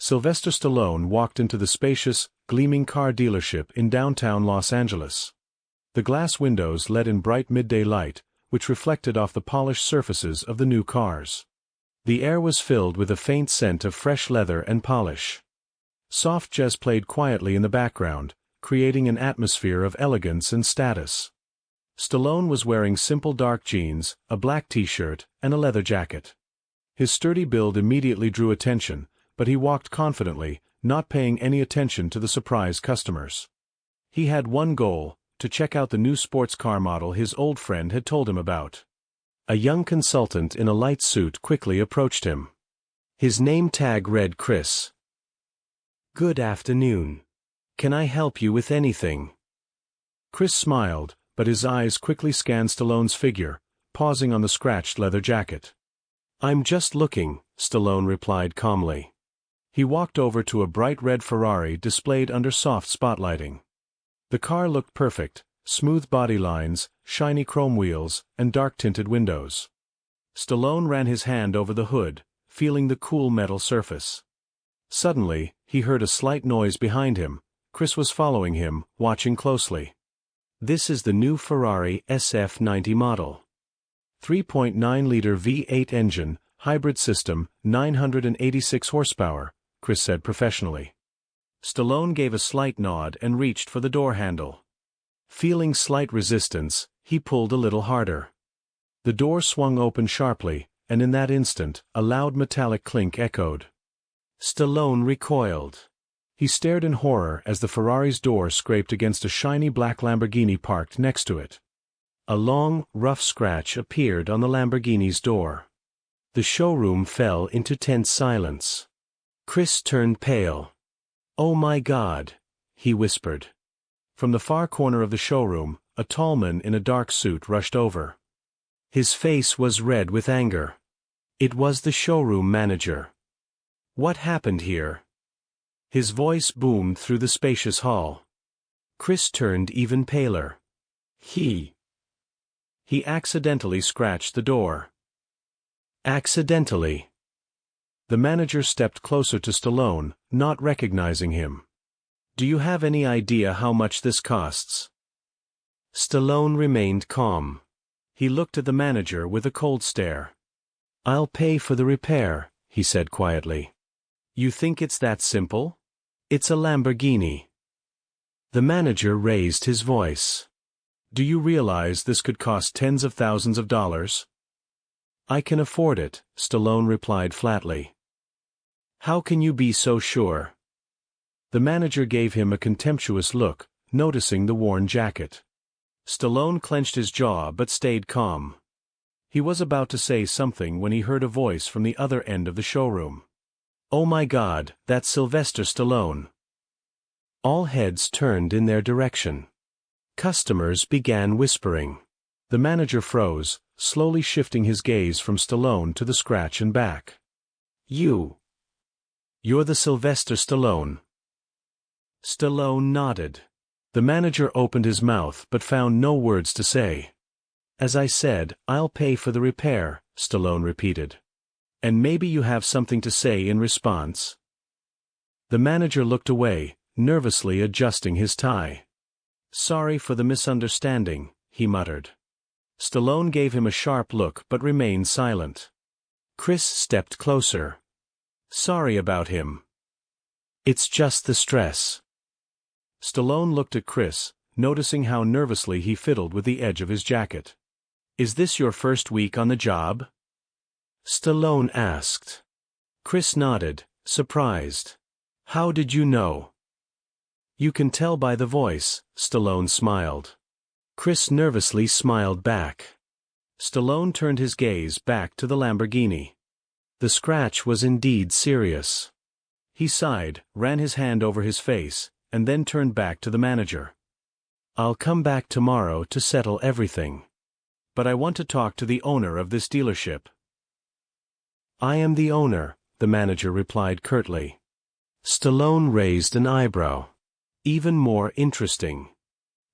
Sylvester Stallone walked into the spacious, gleaming car dealership in downtown Los Angeles. The glass windows let in bright midday light, which reflected off the polished surfaces of the new cars. The air was filled with a faint scent of fresh leather and polish. Soft jazz played quietly in the background, creating an atmosphere of elegance and status. Stallone was wearing simple dark jeans, a black t-shirt, and a leather jacket. His sturdy build immediately drew attention, but he walked confidently, not paying any attention to the surprised customers. He had one goal: to check out the new sports car model his old friend had told him about. A young consultant in a light suit quickly approached him. His name tag read Chris. "Good afternoon. Can I help you with anything?" Chris smiled, but his eyes quickly scanned Stallone's figure, pausing on the scratched leather jacket. "I'm just looking," Stallone replied calmly. He walked over to a bright red Ferrari displayed under soft spotlighting. The car looked perfect: smooth body lines, shiny chrome wheels, and dark-tinted windows. Stallone ran his hand over the hood, feeling the cool metal surface. Suddenly, he heard a slight noise behind him. Chris was following him, watching closely. "This is the new Ferrari SF90 model. 3.9-liter V8 engine, hybrid system, 986 horsepower, Chris said professionally. Stallone gave a slight nod and reached for the door handle. Feeling slight resistance, he pulled a little harder. The door swung open sharply, and in that instant, a loud metallic clink echoed. Stallone recoiled. He stared in horror as the Ferrari's door scraped against a shiny black Lamborghini parked next to it. A long, rough scratch appeared on the Lamborghini's door. The showroom fell into tense silence. Chris turned pale. "Oh my God," he whispered. From the far corner of the showroom, a tall man in a dark suit rushed over. His face was red with anger. It was the showroom manager. "What happened here?" His voice boomed through the spacious hall. Chris turned even paler. He accidentally scratched the door. Accidentally. The manager stepped closer to Stallone, not recognizing him. "Do you have any idea how much this costs?" Stallone remained calm. He looked at the manager with a cold stare. "I'll pay for the repair," he said quietly. "You think it's that simple? It's a Lamborghini." The manager raised his voice. "Do you realize this could cost tens of thousands of dollars?" "I can afford it," Stallone replied flatly. "How can you be so sure?" The manager gave him a contemptuous look, noticing the worn jacket. Stallone clenched his jaw but stayed calm. He was about to say something when he heard a voice from the other end of the showroom. "Oh my God, that's Sylvester Stallone." All heads turned in their direction. Customers began whispering. The manager froze, slowly shifting his gaze from Stallone to the scratch and back. You're the Sylvester Stallone." Stallone nodded. The manager opened his mouth but found no words to say. "As I said, I'll pay for the repair," Stallone repeated. "And maybe you have something to say in response?" The manager looked away, nervously adjusting his tie. "Sorry for the misunderstanding," he muttered. Stallone gave him a sharp look but remained silent. Chris stepped closer. "Sorry about him. It's just the stress." Stallone looked at Chris, noticing how nervously he fiddled with the edge of his jacket. "Is this your first week on the job?" Stallone asked. Chris nodded, surprised. "How did you know?" "You can tell by the voice," Stallone smiled. Chris nervously smiled back. Stallone turned his gaze back to the Lamborghini. The scratch was indeed serious. He sighed, ran his hand over his face, and then turned back to the manager. "I'll come back tomorrow to settle everything. But I want to talk to the owner of this dealership." "I am the owner," the manager replied curtly. Stallone raised an eyebrow. "Even more interesting.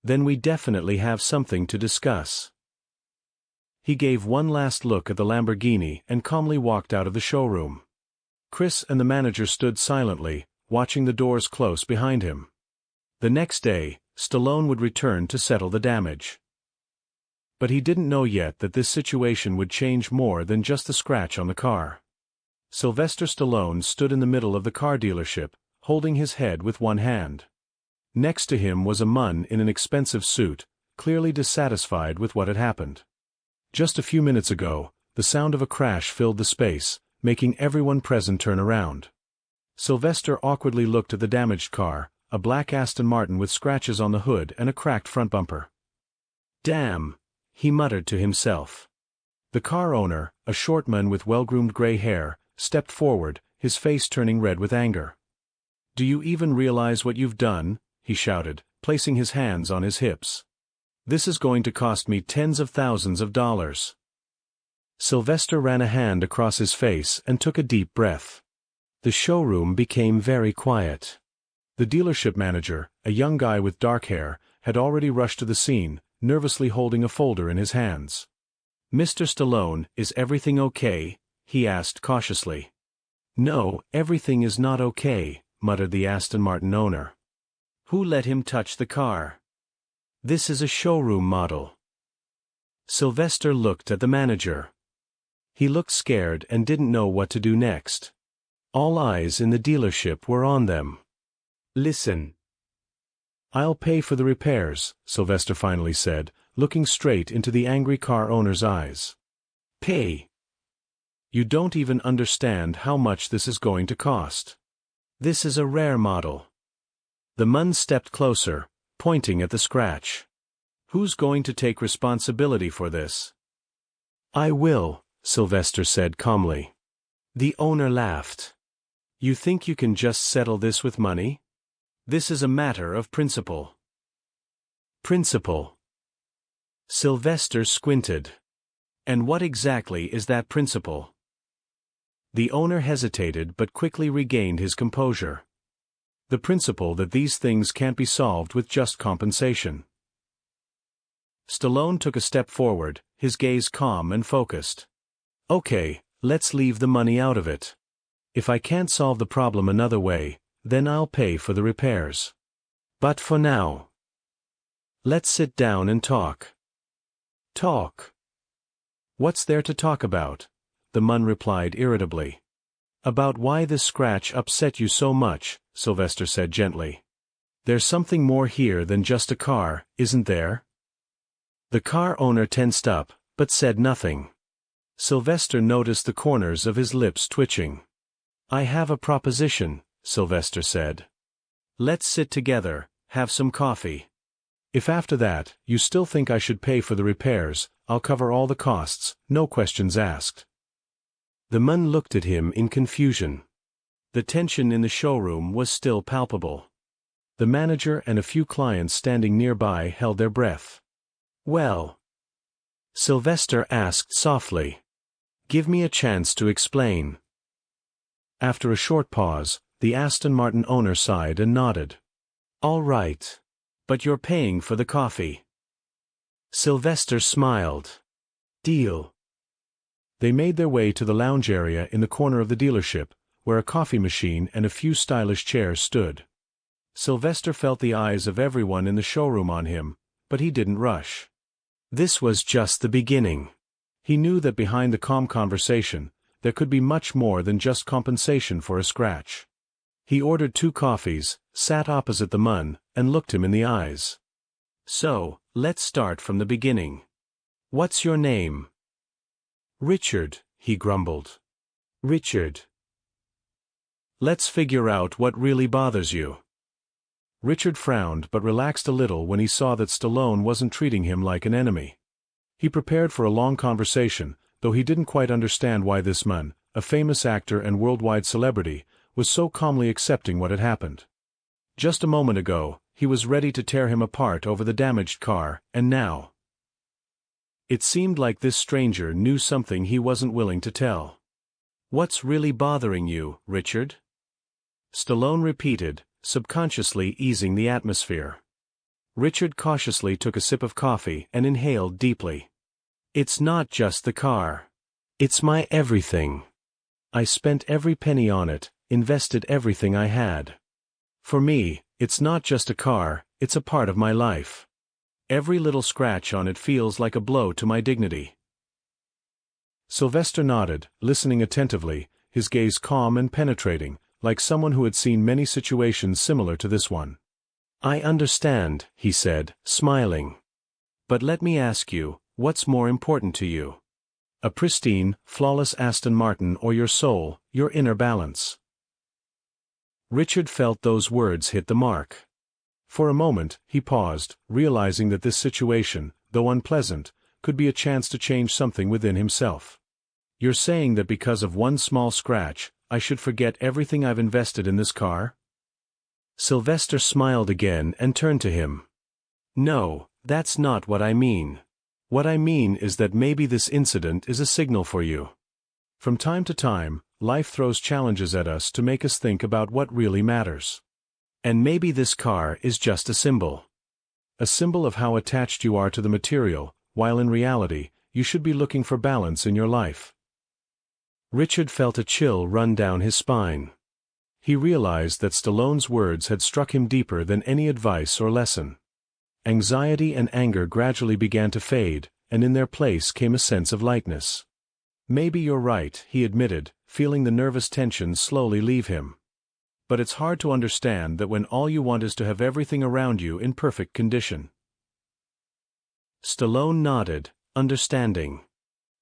Then we definitely have something to discuss." He gave one last look at the Lamborghini and calmly walked out of the showroom. Chris and the manager stood silently, watching the doors close behind him. The next day, Stallone would return to settle the damage. But he didn't know yet that this situation would change more than just the scratch on the car. Sylvester Stallone stood in the middle of the car dealership, holding his head with one hand. Next to him was a man in an expensive suit, clearly dissatisfied with what had happened. Just a few minutes ago, the sound of a crash filled the space, making everyone present turn around. Sylvester awkwardly looked at the damaged car, a black Aston Martin with scratches on the hood and a cracked front bumper. "Damn," he muttered to himself. The car owner, a short man with well-groomed gray hair, stepped forward, his face turning red with anger. "Do you even realize what you've done?" he shouted, placing his hands on his hips. "This is going to cost me tens of thousands of dollars." Sylvester ran a hand across his face and took a deep breath. The showroom became very quiet. The dealership manager, a young guy with dark hair, had already rushed to the scene, nervously holding a folder in his hands. "Mr. Stallone, is everything okay?" he asked cautiously. "No, everything is not okay," muttered the Aston Martin owner. "Who let him touch the car? This is a showroom model." Sylvester looked at the manager. He looked scared and didn't know what to do next. All eyes in the dealership were on them. "Listen. I'll pay for the repairs," Sylvester finally said, looking straight into the angry car owner's eyes. "Pay? You don't even understand how much this is going to cost. This is a rare model." The man stepped closer, pointing at the scratch. "Who's going to take responsibility for this?" "I will," Sylvester said calmly. The owner laughed. "You think you can just settle this with money? This is a matter of principle." "Principle?" Sylvester squinted. "And what exactly is that principle?" The owner hesitated but quickly regained his composure. "The principle that these things can't be solved with just compensation." Stallone took a step forward, his gaze calm and focused. "Okay, let's leave the money out of it. If I can't solve the problem another way, then I'll pay for the repairs. But for now, let's sit down and talk." "Talk? What's there to talk about?" the man replied irritably. "About why this scratch upset you so much," Sylvester said gently. "There's something more here than just a car, isn't there?" The car owner tensed up, but said nothing. Sylvester noticed the corners of his lips twitching. "I have a proposition," Sylvester said. "Let's sit together, have some coffee. If after that, you still think I should pay for the repairs, I'll cover all the costs, no questions asked." The man looked at him in confusion. The tension in the showroom was still palpable. The manager and a few clients standing nearby held their breath. "Well," Sylvester asked softly, "give me a chance to explain." After a short pause, the Aston Martin owner sighed and nodded. "All right. But you're paying for the coffee." Sylvester smiled. "Deal." They made their way to the lounge area in the corner of the dealership, where a coffee machine and a few stylish chairs stood. Sylvester felt the eyes of everyone in the showroom on him, but he didn't rush. This was just the beginning. He knew that behind the calm conversation, there could be much more than just compensation for a scratch. He ordered 2 coffees, sat opposite the man, and looked him in the eyes. "So, let's start from the beginning. What's your name?" "Richard," he grumbled. "Richard. Let's figure out what really bothers you." Richard frowned but relaxed a little when he saw that Stallone wasn't treating him like an enemy. He prepared for a long conversation, though he didn't quite understand why this man, a famous actor and worldwide celebrity, was so calmly accepting what had happened. Just a moment ago, he was ready to tear him apart over the damaged car, and now, it seemed like this stranger knew something he wasn't willing to tell. "What's really bothering you, Richard?" Stallone repeated, subconsciously easing the atmosphere. Richard cautiously took a sip of coffee and inhaled deeply. "It's not just the car. It's my everything. I spent every penny on it, invested everything I had. For me, it's not just a car, it's a part of my life. Every little scratch on it feels like a blow to my dignity." Sylvester nodded, listening attentively, his gaze calm and penetrating, like someone who had seen many situations similar to this one. "I understand," he said, smiling. "But let me ask you, what's more important to you? A pristine, flawless Aston Martin or your soul, your inner balance?" Richard felt those words hit the mark. For a moment, he paused, realizing that this situation, though unpleasant, could be a chance to change something within himself. "You're saying that because of one small scratch, I should forget everything I've invested in this car?" Sylvester smiled again and turned to him. "No, that's not what I mean. What I mean is that maybe this incident is a signal for you. From time to time, life throws challenges at us to make us think about what really matters. And maybe this car is just a symbol. A symbol of how attached you are to the material, while in reality, you should be looking for balance in your life." Richard felt a chill run down his spine. He realized that Stallone's words had struck him deeper than any advice or lesson. Anxiety and anger gradually began to fade, and in their place came a sense of lightness. "Maybe you're right," he admitted, feeling the nervous tension slowly leave him. "But it's hard to understand that when all you want is to have everything around you in perfect condition." Stallone nodded, understanding.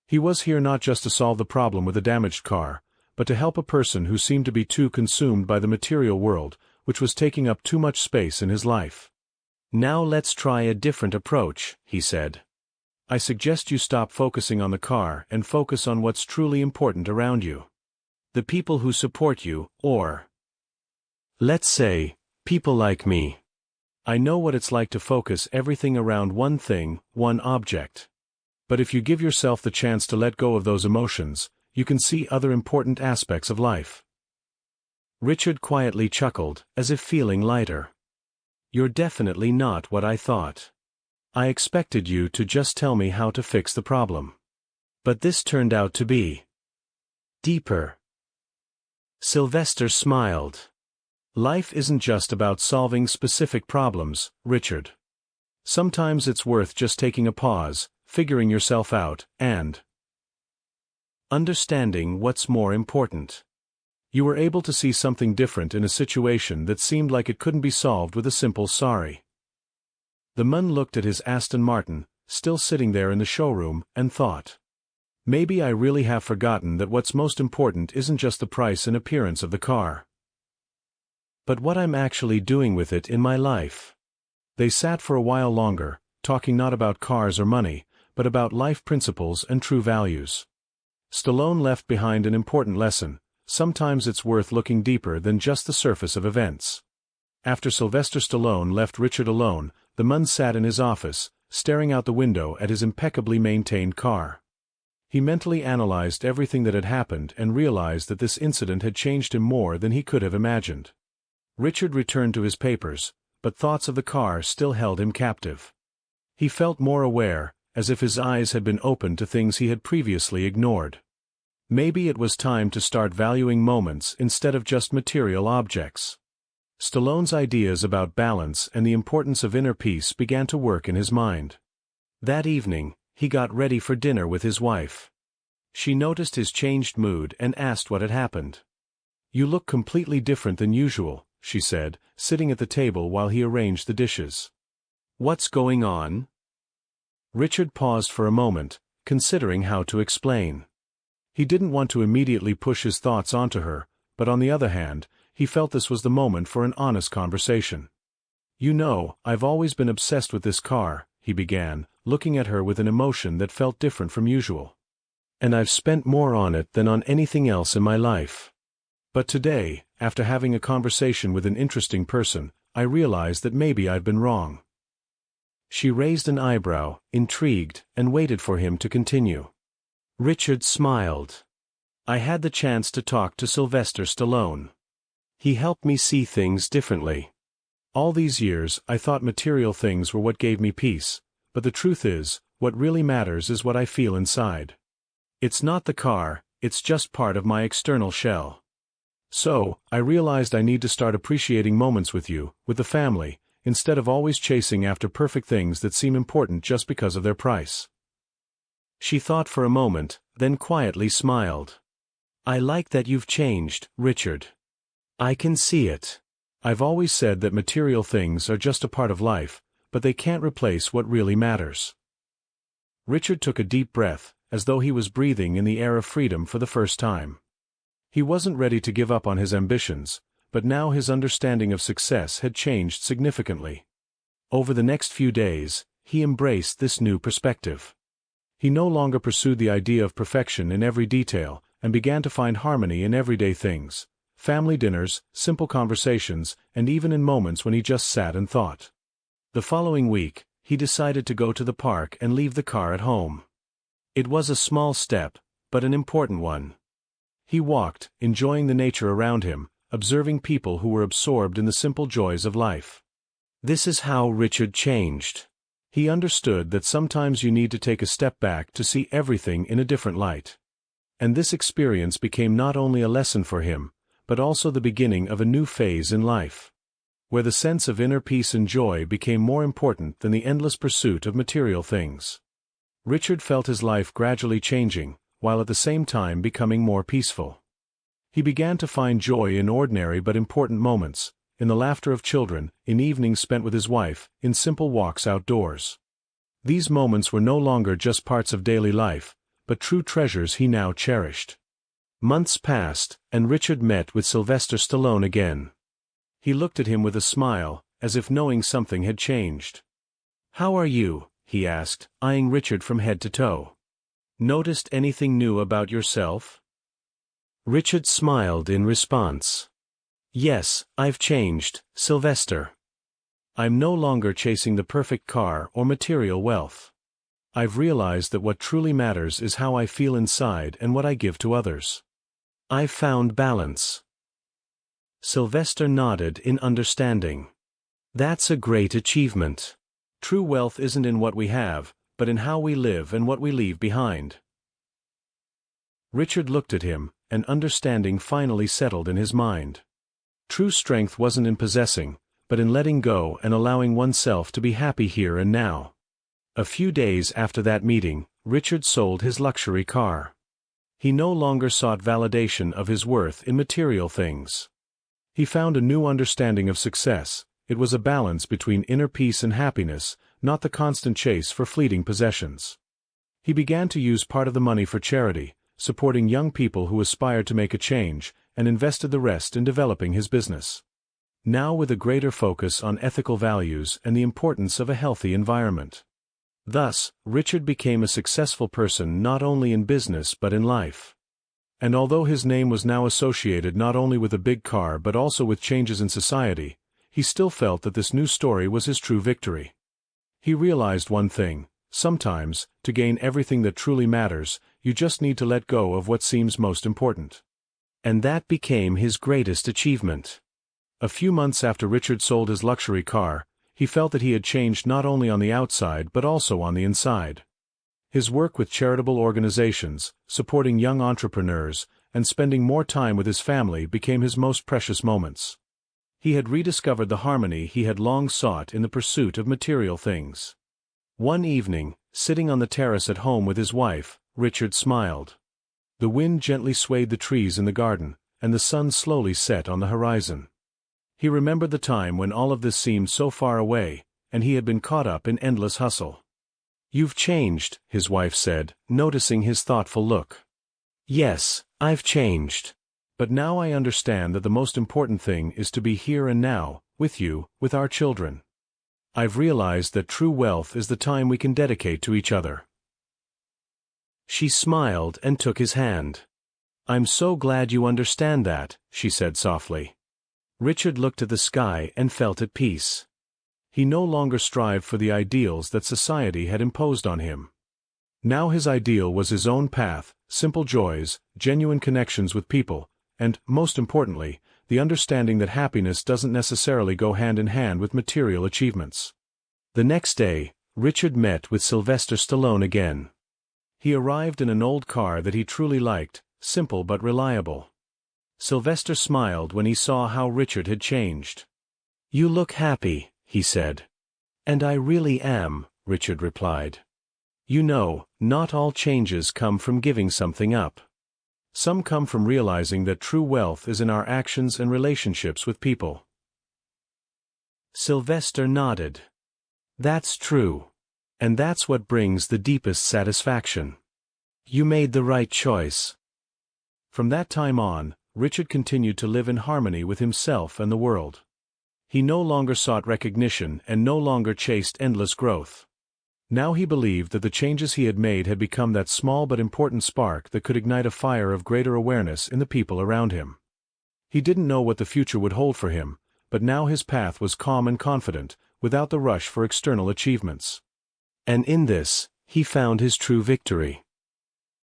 He was here not just to solve the problem with a damaged car, but to help a person who seemed to be too consumed by the material world, which was taking up too much space in his life. "Now let's try a different approach," he said. "I suggest you stop focusing on the car and focus on what's truly important around you. The people who support you, or, let's say, people like me. I know what it's like to focus everything around one thing, one object. But if you give yourself the chance to let go of those emotions, you can see other important aspects of life." Richard quietly chuckled, as if feeling lighter. "You're definitely not what I thought. I expected you to just tell me how to fix the problem. But this turned out to be deeper." Sylvester smiled. "Life isn't just about solving specific problems, Richard. Sometimes it's worth just taking a pause, figuring yourself out, and understanding what's more important." You were able to see something different in a situation that seemed like it couldn't be solved with a simple sorry. The man looked at his Aston Martin, still sitting there in the showroom, and thought, "Maybe I really have forgotten that what's most important isn't just the price and appearance of the car, but what I'm actually doing with it in my life." They sat for a while longer, talking not about cars or money, but about life principles and true values. Stallone left behind an important lesson: sometimes it's worth looking deeper than just the surface of events. After Sylvester Stallone left Richard alone, the man sat in his office, staring out the window at his impeccably maintained car. He mentally analyzed everything that had happened and realized that this incident had changed him more than he could have imagined. Richard returned to his papers, but thoughts of the car still held him captive. He felt more aware, as if his eyes had been opened to things he had previously ignored. Maybe it was time to start valuing moments instead of just material objects. Stallone's ideas about balance and the importance of inner peace began to work in his mind. That evening, he got ready for dinner with his wife. She noticed his changed mood and asked what had happened. "You look completely different than usual," she said, sitting at the table while he arranged the dishes. "What's going on?" Richard paused for a moment, considering how to explain. He didn't want to immediately push his thoughts onto her, but on the other hand, he felt this was the moment for an honest conversation. "You know, I've always been obsessed with this car," he began, looking at her with an emotion that felt different from usual. "And I've spent more on it than on anything else in my life. But today, after having a conversation with an interesting person, I realized that maybe I've been wrong." She raised an eyebrow, intrigued, and waited for him to continue. Richard smiled. "I had the chance to talk to Sylvester Stallone. He helped me see things differently. All these years, I thought material things were what gave me peace, but the truth is, what really matters is what I feel inside. It's not the car, it's just part of my external shell. So, I realized I need to start appreciating moments with you, with the family, instead of always chasing after perfect things that seem important just because of their price." She thought for a moment, then quietly smiled. "I like that you've changed, Richard. I can see it. I've always said that material things are just a part of life, but they can't replace what really matters." Richard took a deep breath, as though he was breathing in the air of freedom for the first time. He wasn't ready to give up on his ambitions, but now his understanding of success had changed significantly. Over the next few days, he embraced this new perspective. He no longer pursued the idea of perfection in every detail, and began to find harmony in everyday things: family dinners, simple conversations, and even in moments when he just sat and thought. The following week, he decided to go to the park and leave the car at home. It was a small step, but an important one. He walked, enjoying the nature around him, observing people who were absorbed in the simple joys of life. This is how Richard changed. He understood that sometimes you need to take a step back to see everything in a different light. And this experience became not only a lesson for him, but also the beginning of a new phase in life, where the sense of inner peace and joy became more important than the endless pursuit of material things. Richard felt his life gradually changing, while at the same time becoming more peaceful. He began to find joy in ordinary but important moments, in the laughter of children, in evenings spent with his wife, in simple walks outdoors. These moments were no longer just parts of daily life, but true treasures he now cherished. Months passed, and Richard met with Sylvester Stallone again. He looked at him with a smile, as if knowing something had changed. "How are you?" he asked, eyeing Richard from head to toe. "Noticed anything new about yourself?" Richard smiled in response. "Yes, I've changed, Sylvester. I'm no longer chasing the perfect car or material wealth. I've realized that what truly matters is how I feel inside and what I give to others. I've found balance." Sylvester nodded in understanding. "That's a great achievement. True wealth isn't in what we have, but in how we live and what we leave behind." Richard looked at him, and understanding finally settled in his mind. True strength wasn't in possessing, but in letting go and allowing oneself to be happy here and now. A few days after that meeting, Richard sold his luxury car. He no longer sought validation of his worth in material things. He found a new understanding of success. It was a balance between inner peace and happiness, not the constant chase for fleeting possessions. He began to use part of the money for charity, supporting young people who aspired to make a change, and invested the rest in developing his business. Now with a greater focus on ethical values and the importance of a healthy environment. Thus, Richard became a successful person not only in business but in life. And although his name was now associated not only with a big car but also with changes in society, he still felt that this new story was his true victory. He realized one thing: sometimes, to gain everything that truly matters, you just need to let go of what seems most important. And that became his greatest achievement. A few months after Richard sold his luxury car, he felt that he had changed not only on the outside but also on the inside. His work with charitable organizations, supporting young entrepreneurs, and spending more time with his family became his most precious moments. He had rediscovered the harmony he had long sought in the pursuit of material things. One evening, sitting on the terrace at home with his wife, Richard smiled. The wind gently swayed the trees in the garden, and the sun slowly set on the horizon. He remembered the time when all of this seemed so far away, and he had been caught up in endless hustle. "You've changed," his wife said, noticing his thoughtful look. "Yes, I've changed. But now I understand that the most important thing is to be here and now, with you, with our children. I've realized that true wealth is the time we can dedicate to each other." She smiled and took his hand. "I'm so glad you understand that," she said softly. Richard looked at the sky and felt at peace. He no longer strived for the ideals that society had imposed on him. Now his ideal was his own path, simple joys, genuine connections with people, and, most importantly, the understanding that happiness doesn't necessarily go hand in hand with material achievements. The next day, Richard met with Sylvester Stallone again. He arrived in an old car that he truly liked, simple but reliable. Sylvester smiled when he saw how Richard had changed. "You look happy," he said. "And I really am," Richard replied. "You know, not all changes come from giving something up. Some come from realizing that true wealth is in our actions and relationships with people." Sylvester nodded. "That's true. And that's what brings the deepest satisfaction. You made the right choice." From that time on, Richard continued to live in harmony with himself and the world. He no longer sought recognition and no longer chased endless growth. Now he believed that the changes he had made had become that small but important spark that could ignite a fire of greater awareness in the people around him. He didn't know what the future would hold for him, but now his path was calm and confident, without the rush for external achievements. And in this, he found his true victory.